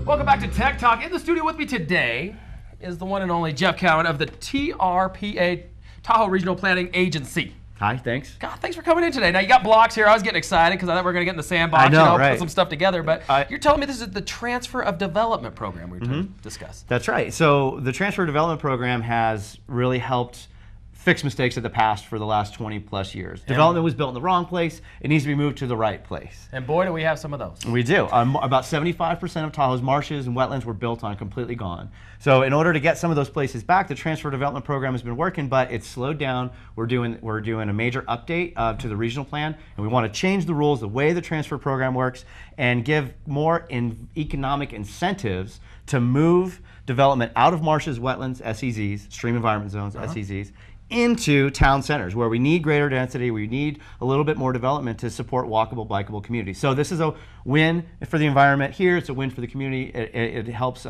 Welcome back to Tech Talk. In the studio with me today is the one and only Jeff Cowen of the TRPA, Tahoe Regional Planning Agency. Hi, thanks. God, thanks for coming in today. Now, you got blocks here. I was getting excited because I thought we were going to get in the sandbox, right. put some stuff together. But you're telling me this is the Transfer of Development Program we're going to discuss. That's right. So the Transfer of Development Program has really helped fix mistakes of the past for the last 20 plus years. Development was built in the wrong place. It needs to be moved to the right place. And boy, do we have some of those. We do. About 75% of Tahoe's marshes and wetlands were built on completely gone. So in order to get some of those places back, the Transfer Development Program has been working, but it's slowed down. We're doing a major update to the regional plan, and we want to change the rules, the way the transfer program works, and give more economic incentives to move development out of marshes, wetlands, SEZs, stream environment zones, SEZs, into town centers where we need greater density, we need a little bit more development to support walkable, bikeable communities. So this is a win for the environment here, it's a win for the community. It helps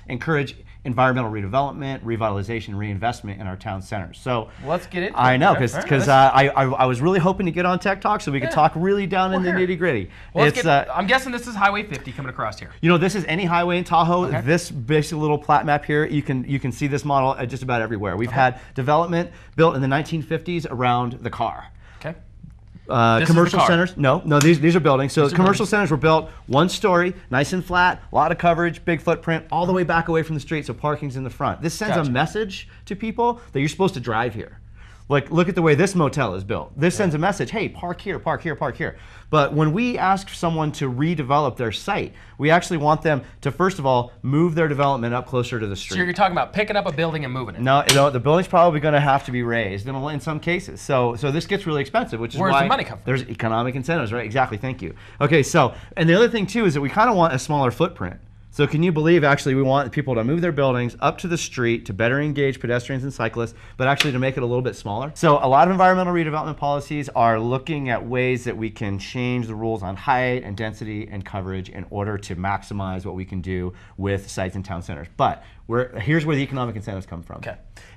encourage environmental redevelopment, revitalization, reinvestment in our town centers. So let's get into it. I know, because I was really hoping to get on Tech Talk so we could talk really down in the nitty gritty. Well, I'm guessing this is Highway 50 coming across here. You know, this is any highway in Tahoe. This basic little plat map here, you can see this model just about everywhere. We've had development built in the 1950s around the car. Commercial centers, no, these are buildings. So commercial centers were built one story, nice and flat, a lot of coverage, big footprint, all the way back away from the street, so parking's in the front. This sends a message to people that you're supposed to drive here. Like, look at the way this motel is built. This sends a message, hey, park here, park here, park here. But when we ask someone to redevelop their site, we actually want them to, first of all, move their development up closer to the street. So you're talking about picking up a building and moving it? No, the building's probably going to have to be raised in some cases. So this gets really expensive, which is why where's the money come from? There's economic incentives, right? Exactly, thank you. Okay, so, and the other thing too is that we kind of want a smaller footprint. So can you believe actually we want people to move their buildings up to the street to better engage pedestrians and cyclists, but actually to make it a little bit smaller? So a lot of environmental redevelopment policies are looking at ways that we can change the rules on height and density and coverage in order to maximize what we can do with sites in town centers. But here's where the economic incentives come from.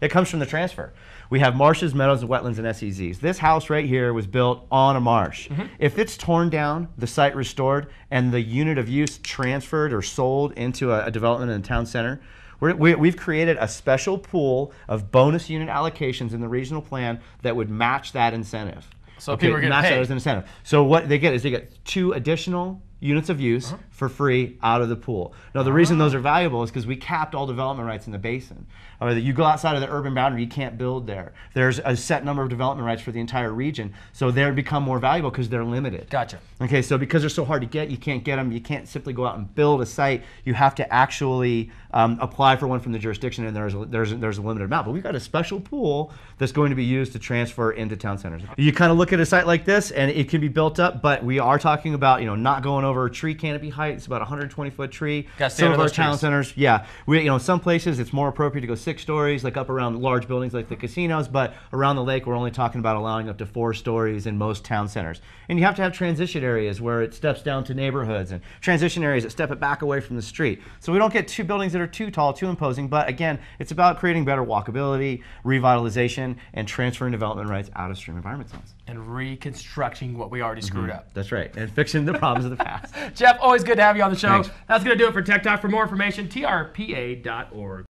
It comes from the transfer. We have marshes, meadows, and wetlands, and SEZs. This house right here was built on a marsh. If it's torn down, the site restored, and the unit of use transferred or sold into a development in a town center, we've created a special pool of bonus unit allocations in the regional plan that would match that incentive. So people are getting match paid. that as an incentive. So what they get is they get 2 additional units of use for free out of the pool. Now the reason those are valuable is because we capped all development rights in the basin. Or that you go outside of the urban boundary, you can't build there. There's a set number of development rights for the entire region, so they become more valuable because they're limited. Gotcha. Okay, so because they're so hard to get, you can't get them. You can't simply go out and build a site. You have to actually apply for one from the jurisdiction, and there's a limited amount. But we've got a special pool that's going to be used to transfer into town centers. You kind of look at a site like this, and it can be built up, but we are talking about not going over a tree canopy height. It's about a 120-foot tree. Some of our town centers, some places it's more appropriate to go 6 stories, like up around large buildings like the casinos, but around the lake we're only talking about allowing up to 4 stories in most town centers. And you have to have transition areas where it steps down to neighborhoods and transition areas that step it back away from the street. So we don't get 2 buildings that are too tall, too imposing, but again, it's about creating better walkability, revitalization, and transferring development rights out of stream environment zones. And reconstructing what we already screwed up. That's right, and fixing the problems of the past. Jeff, always good to have you on the show. Thanks. That's going to do it for Tech Talk. For more information, trpa.org.